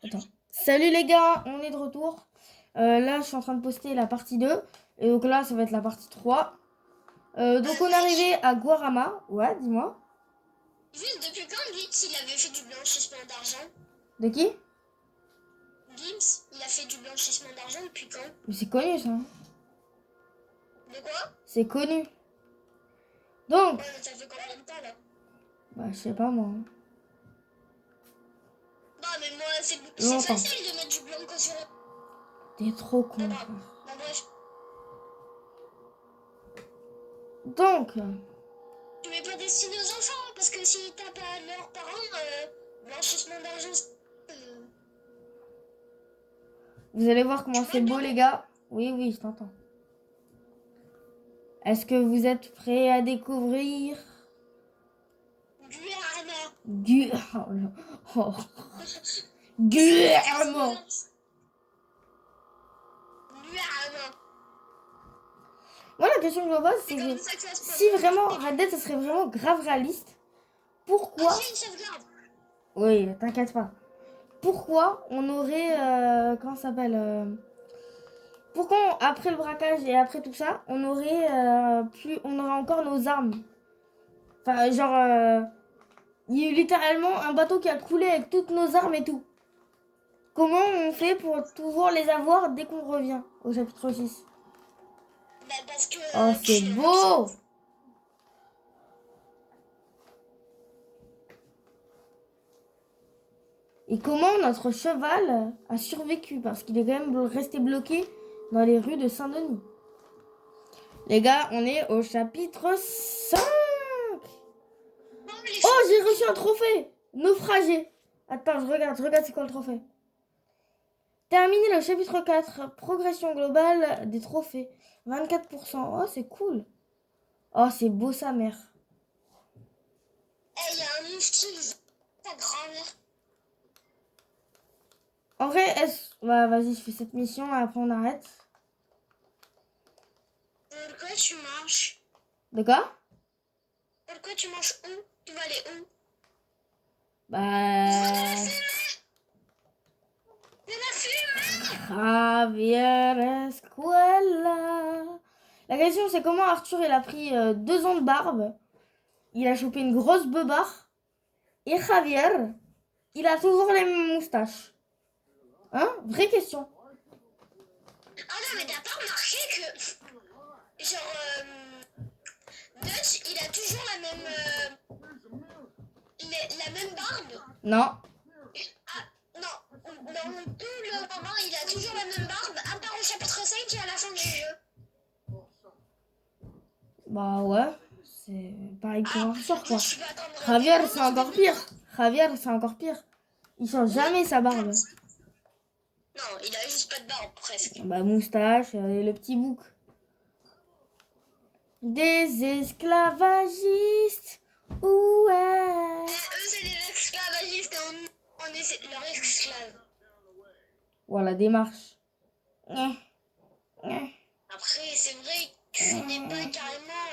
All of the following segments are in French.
Attends. Salut les gars, on est de retour. Là, je suis en train de poster la partie 2. Et donc là, ça va être la partie 3. Donc on est arrivé à Guarama. Ouais, dis-moi. Juste depuis quand Gims il avait fait du blanchissement d'argent? De qui? Gims, il a fait du blanchissement d'argent depuis quand? Mais c'est connu ça. De quoi? C'est connu. Donc, Ouais, mais ça fait combien de temps là? bah je sais pas moi. Non, mais moi, c'est Longtemps. facile de mettre du blanc sur. T'es trop con. Bon, Frère. bref. Donc, Tu mets pas destiné aux enfants, hein, parce que si t'as pas leurs parents, blanchissement d'argent, vous allez voir comment tu c'est vois beau de les gars. Oui, oui, je t'entends. Est-ce que vous êtes prêts à découvrir du harna. du... Oh, là. Oh. Guillermo. Du harna. Moi, la question que je me pose, C'est c'est comme que ça que ça se si prononce. vraiment Red Dead, ça serait vraiment grave réaliste, Ah, pourquoi... j'ai une sauvegarde. Oui, t'inquiète pas. Pourquoi on aurait... comment ça s'appelle pourquoi, après le braquage et après tout ça, on aurait, on aurait encore nos armes. Enfin, genre... il y a eu littéralement un bateau qui a coulé avec toutes nos armes et tout. Comment on fait pour toujours les avoir dès qu'on revient au chapitre 6? Bah, parce que Oh, c'est tu beau! Et comment notre cheval a survécu? Parce qu'il est quand même resté bloqué dans les rues de Saint-Denis. Les gars, on est au chapitre 5. Oh, j'ai reçu un trophée! Naufragé. Attends, je regarde c'est quoi le trophée. Terminer le chapitre 4. Progression globale des trophées. 24%. Oh, c'est cool. Oh, c'est beau sa mère. Eh, il y a un moustique. Ta grand-mère. En vrai, bah, vas-y, je fais cette mission, après on arrête. Pourquoi tu manges? De quoi? Pourquoi tu manges où? Tu vas aller où? Bah... De la fumée! Javier Escuela. La question, c'est comment Arthur, il a pris 2 ans de barbe. Il a chopé une grosse beubare. Et Javier, il a toujours les mêmes moustaches. Hein? Vraie question. Ah non, mais t'as pas remarqué que. Genre. Dutch, il a toujours la même. La même barbe? Non. Ah, non. Dans tout le moment, il a toujours la même barbe, à part au chapitre 5 et à la fin du jeu. Bah ouais. C'est pareil pour Ah, Arthur, quoi. je peux attendre. Javier, c'est encore pire. Javier, c'est encore pire. Il change jamais sa barbe. Non, il a juste pas de barbe, presque. Bah moustache et le petit bouc. Des esclavagistes. Ouais. Eux, c'est des esclavagistes et on est leurs esclaves. Voilà, démarche. Après, c'est vrai que tu n'es pas carrément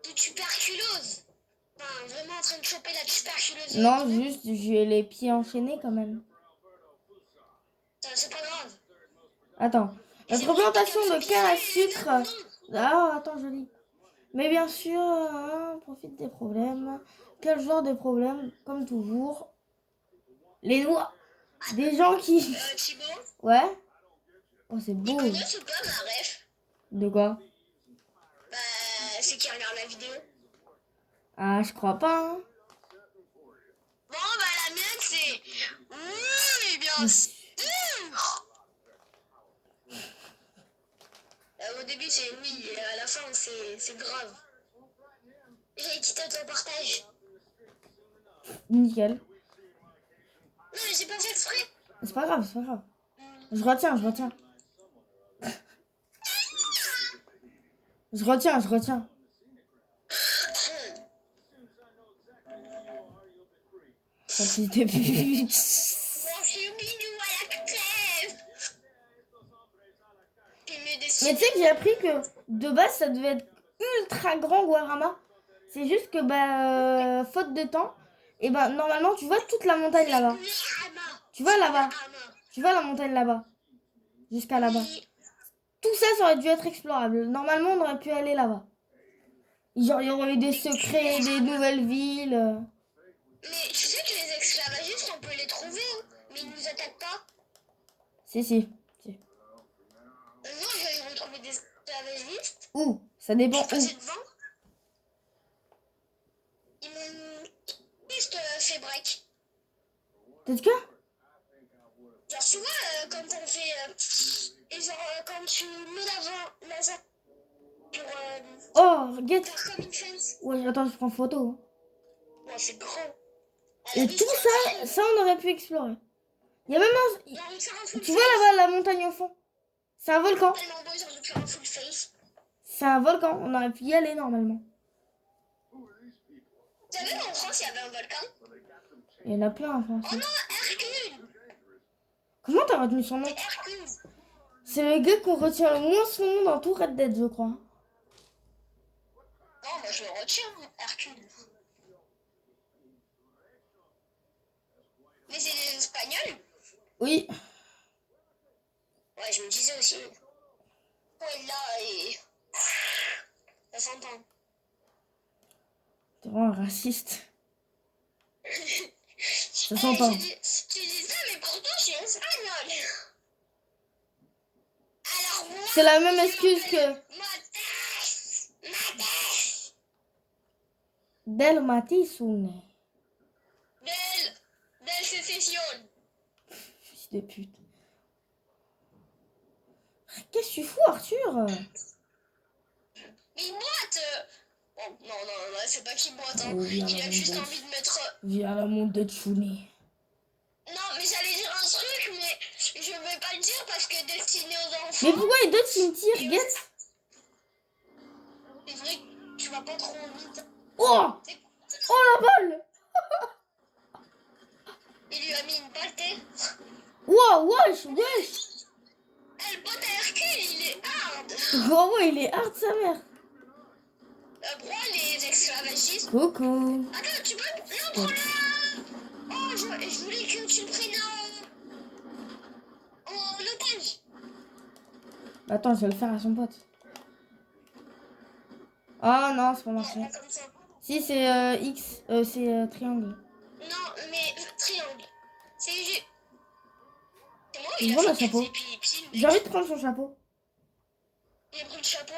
de tuberculose. Enfin, vraiment en train de choper la tuberculose. Non, juste, j'ai les pieds enchaînés quand même. C'est pas grave. Attends. Notre plantation de canne à sucre. Ah, attends, je lis. Mais bien sûr, profite des problèmes. Quel genre de problème? Comme toujours. Les noix. Des gens qui... Thibaut, Ouais. Oh, c'est ils beau. connaissent ou pas ma ref? De quoi? Bah, c'est qui regarde la vidéo. Ah, je crois pas. Hein. Bon, bah, la mienne, c'est. Oui, bien sûr. Au début, c'est oui, et à la fin, c'est grave. J'ai quitté ton partage. Nickel. Non, mais j'ai pas fait exprès. C'est pas grave, c'est pas grave. Je retiens, je retiens. Je retiens, je retiens. Ça, c'était pute. Mon choubinou à la crève. Mais tu sais que j'ai appris que de base ça devait être ultra grand Guarama. C'est juste que faute de temps, et ben normalement tu vois toute la montagne là-bas. Tu vois là-bas. Ah, non. Tu vois la montagne là-bas. Jusqu'à là-bas. Oui. Tout ça, ça aurait dû être explorable. Normalement, on aurait pu aller là-bas. Genre, il y aurait eu des secrets, des nouvelles villes. Mais tu sais que les esclavagistes, on peut les trouver, hein, mais ils nous attaquent pas. Si. Un jour, je vais retrouver des esclavagistes. Où? Ça dépend Je où. passais devant. Ils m'ont juste fait break. Peut-être que? Genre, tu vois, quand on fait. Et genre, quand tu mets l'avant pour Oh, regarde. faire comme une fence. Ouais, attends, je prends photo. Ouais, c'est grand. À la Et vue, tout c'est ça, incroyable. ça, on aurait pu explorer. Il y a même un... Genre, on faire un full Tu vois face. là-bas, la montagne au fond? C'est un volcan. Tellement beau, genre, de faire un full face. C'est un volcan. On aurait pu y aller normalement. Tu savais qu'en France, il y avait un volcan? Il y en a plein en France. Oh non, Hercule! Comment t'as retenu son nom? C'est Hercule. C'est le gars qu'on retient le moins son nom dans tout Red Dead, je crois. Non, moi je le retiens, Hercule. Mais c'est des Espagnols? Oui. Ouais, je me disais aussi. Ouais, là, et. Ça s'entend. T'es vraiment un raciste. Ça Hey, s'entend. tu dis ça, mais pourtant je suis espagnol. Alors moi, C'est la même excuse que Mates. Mates. Del Matisune. Del sécession. Fils de pute. Qu'est-ce que tu fous, Arthur? Mais il boite. Oh, non, c'est pas qu'il boite. Hein. Oh, Il a juste envie de mettre. Viens la monte de Tchouni. Non, mais j'allais dire un truc, mais je vais pas le dire parce que destiné aux enfants. Mais pourquoi il y a d'autres cimetières, Guette? C'est vrai que tu vas pas trop vite. Oh! Oh la balle! Il lui a mis une pâtée. Wow, wesh! Le pote à Hercule, il est hard. Oh ouais, il est hard sa mère. Pourquoi les esclavagistes? Coucou. Attends, tu peux. Non, prends-le. Oh, je voulais que tu le prennes en otage. Attends, je vais le faire à son pote. Ah non, c'est pas marché. Non, pas comme ça. Si, c'est X, c'est triangle. Non, mais triangle. C'est juste. C'est moi, Je il a vois le fait chapeau. des pieds. J'ai envie de prendre son chapeau. Il a pris le chapeau.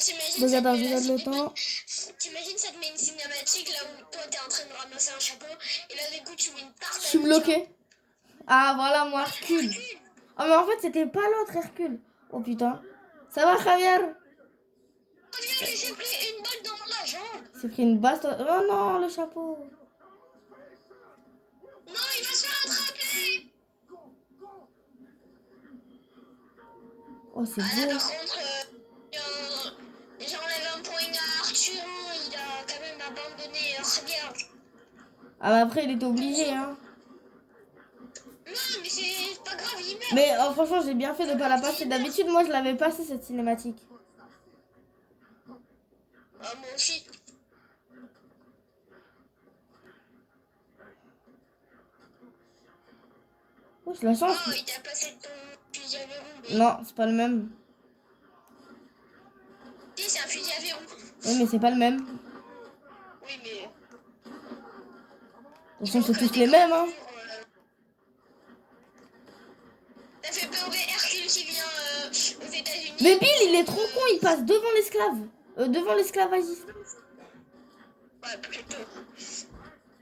T'imagines, Donc ça te attends, met je la- regarde le temps. T'imagines, ça te met une cinématique là où toi t'es en train de ramasser un chapeau et là du coup tu mets une tarte. Je suis bloquée. Ah voilà, moi, Hercule. Oh mais en fait, c'était pas l'autre Hercule. Oh putain. Ça va, Javier? Oh viens, il s'est pris une balle dans la jambe. C'est pris une baston. Oh non, le chapeau. Non, il va se faire attraper. Oh, c'est Ah là beau. par contre, j'enlève un point à Arthur, il a quand même abandonné. Regarde. Ah bah après, il était obligé, hein. Non, mais c'est pas grave, il meurt. Mais franchement, j'ai bien fait de pas la passer. D'habitude, moi, je l'avais passé cette cinématique. Ah, moi aussi. Oh, je la change. Oh, il t'a passé ton fusil à verrou. Mais... Non, c'est pas le même. Si, c'est un fusil à verrou. Oui, mais c'est pas le même. Oui, mais. De toute façon, c'est tous les mêmes, hein. Ça fait peur Hercule qui vient aux États-Unis. Mais Bill, il est trop con, il passe devant l'esclave. Devant l'esclavagiste. Ouais, plutôt.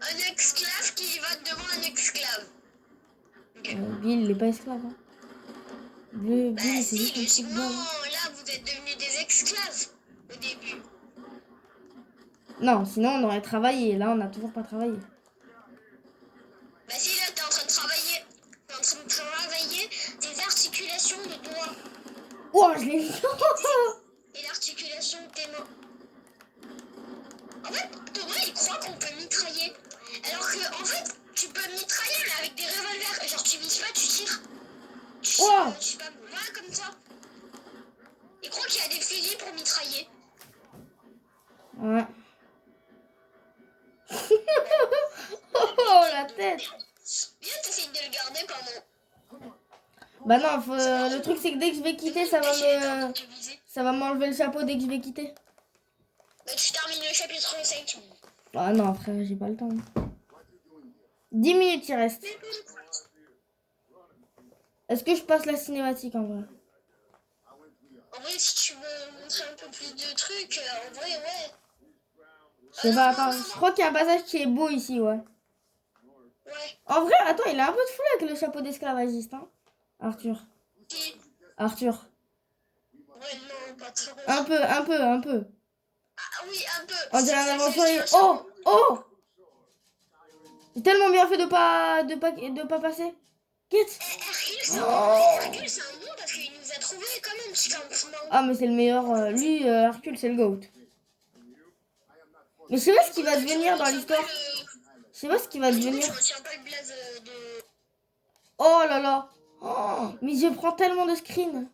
Un esclave qui va devant un esclave. Okay. Bill, il est pas esclave. Hein. Bill, Bah c'est si, juste un petit logiquement, bois. là, vous êtes devenus des esclaves au début. Non, sinon on aurait travaillé. Là, on n'a toujours pas travaillé. Bah si, là, t'es en train de travailler. T'es en train de travailler tes articulations de doigts. Oh, je l'ai vu. Et l'articulation de tes mains. En fait, Thomas, il croit qu'on peut mitrailler. Alors que, en fait, tu peux mitrailler, mais avec des revolvers. Genre, tu vises pas, tu tires. Tu tires, Oh. je sais pas, voilà, comme ça. Il croit qu'il y a des fusils pour mitrailler. Ouais. tête. Viens, t'essayes de le garder pendant. Bah non, le truc c'est que dès que je vais quitter, ça va me. me... Ça va m'enlever le chapeau dès que je vais quitter. Bah, tu termines le chapitre 5. Ah non, frère, j'ai pas le temps. 10 minutes il reste. Est-ce que je passe la cinématique en vrai? En vrai, si tu veux montrer un peu plus de trucs, en vrai, ouais. Je sais pas, attends, je crois qu'il y a un passage qui est beau ici, ouais. Ouais. En vrai, attends, il a un peu de flou avec le chapeau d'esclavagiste, hein. Arthur. Qui? Arthur. Ouais, non, pas trop. Un peu. Ah oui, un peu. On dirait un Ça, aventurier. ça, Oh! Oh! J'ai tellement bien fait de pas passer. Quitte. Hercule, c'est un bon parce qu'il nous a trouvé quand même, petit campement. Ah, mais c'est le meilleur. Lui, Hercule, c'est le GOAT. Mais je sais pas ce qui va devenir dans l'histoire. Je sais pas ce qui va devenir. Je retiens pas le blaze de. Oh là là. Oh, mais je prends tellement de screens.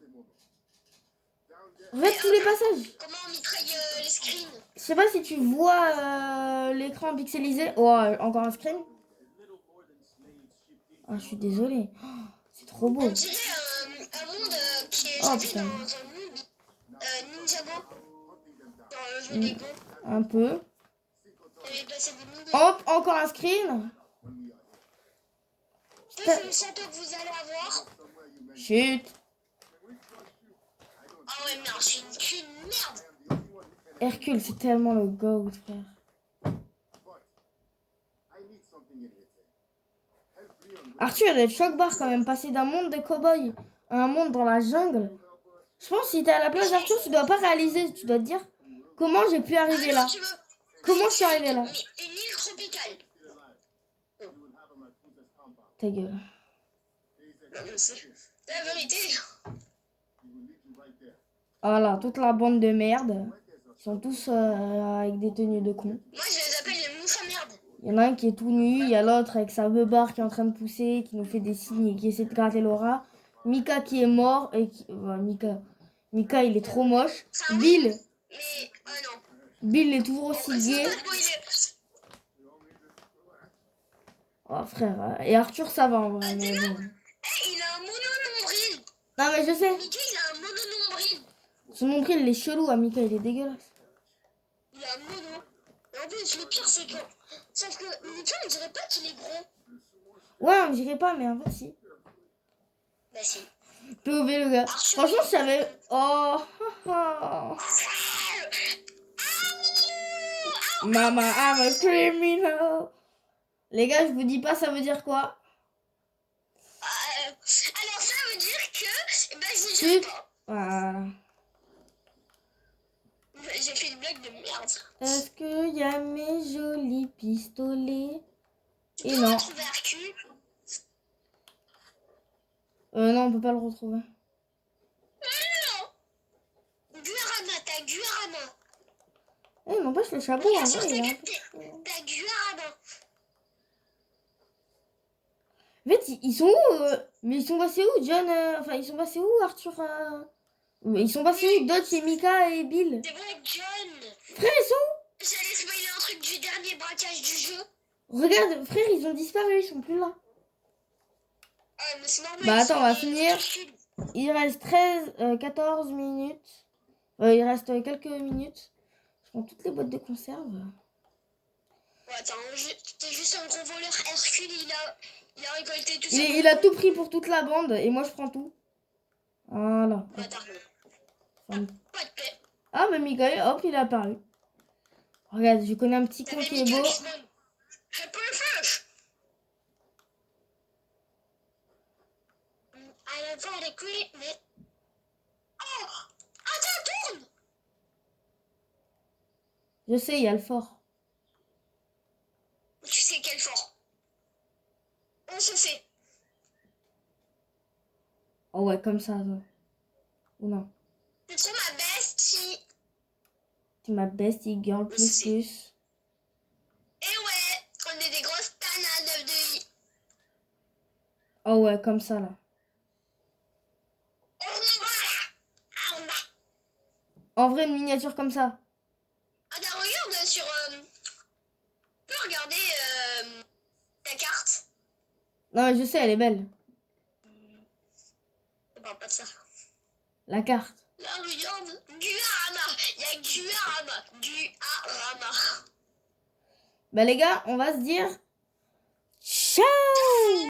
Regarde tous les passages. Comment on mitraille les screens? Je sais pas si tu vois l'écran pixelisé. Oh, encore un screen. Ah, je suis désolée. Oh, c'est trop beau. On dirait un monde qui est Oh jeté putain. dans un monde Ninjago. Dans le jeu Lego. Un peu. Il avait placé des mini. Hop, encore un screen. Ça, c'est le château que vous allez avoir. Chut. Ah ouais, merde, je suis une merde. Hercule, c'est tellement le GOAT, frère. Arthur, il est choc barre quand même, passer d'un monde de cow-boy à un monde dans la jungle. Je pense que si t'es à la place d'Arthur, tu dois pas réaliser, tu dois te dire comment j'ai pu arriver là. Comment je suis arrivé là? Une île tropicale. Ta gueule. C'est la vérité. Voilà, toute la bande de merde. Ils sont tous avec des tenues de con. Moi, je les appelle les mouches à merde. Il y en a un qui est tout nu, il y a l'autre avec sa beubare qui est en train de pousser, qui nous fait des signes et qui essaie de gratter Laura. Mika qui est mort et qui... Mika, il est trop moche. Bill, Mais, non. Bill est toujours aussi C'est gay. pas spoiler. Oh frère, et Arthur ça va en vrai. Mais bon. Il a un mono-nombril. Non mais je sais, Mika, il a un mono-nombril. son nombril il est chelou à Mika, il est dégueulasse. Il a un mono. Et en plus, le pire, c'est que. Sauf que Mika, on dirait pas qu'il est gros. Ouais, on dirait pas, mais en fait si. Bah, si. POV le gars. Franchement, je savais... Oh, Mama, I'm a criminal. Les gars, je vous dis pas ça veut dire quoi. Alors, ça veut dire que. Bah, je dirais pas. Voilà. J'ai fait une blague de merde. Est-ce qu'il y a mes jolis pistolets? Tu Et peux non. retrouver Hercule? Non, on peut pas le retrouver. Non. Guarana, t'as Guarana. Eh, n'empêche le chapeau, en vrai, il est un peu... T'as Guarana. En fait, ils sont où mais ils sont passés où, John enfin, ils sont passés où, Arthur Ils sont passés où, Dodge et Mika et Bill? C'est vrai, John. Frère, ils sont où? J'allais spoiler un truc du dernier braquage du jeu. Regarde, frère, ils ont disparu, ils sont plus là. Ah, mais c'est normal. Bah attends, on va finir. Il reste 14 minutes. Il reste quelques minutes. Je prends toutes les boîtes de conserve. Ouais, attends, t'es juste un gros voleur. Hercule, il a récolté tout ça. Il a tout pris pour toute la bande et moi je prends tout. Voilà. Bâtard. Enfin, Pas de paix. ah, mais Mikael, hop, il est apparu. Regarde, je connais un petit con qui est beau. J'ai pas le feu. Elle a pas les couilles, mais. Oh! Attends, tourne! Je sais, il y a le fort. Tu sais quel fort? On se sait. Oh ouais, comme ça. Toi. Ou non. C'est trop ma bestie. Tu es ma bestie girl plus plus. Et ouais, on est des grosses tanades de vie. Oh ouais, comme ça là. En vrai, une miniature comme ça. Ah, regarde sur. Tu peux regarder. Ta carte? Non, mais je sais, elle est belle. On parle pas de ça. La carte. Là, regarde. Guarama. Il y a Guarama. Guarama. Bah les gars, on va se dire ciao.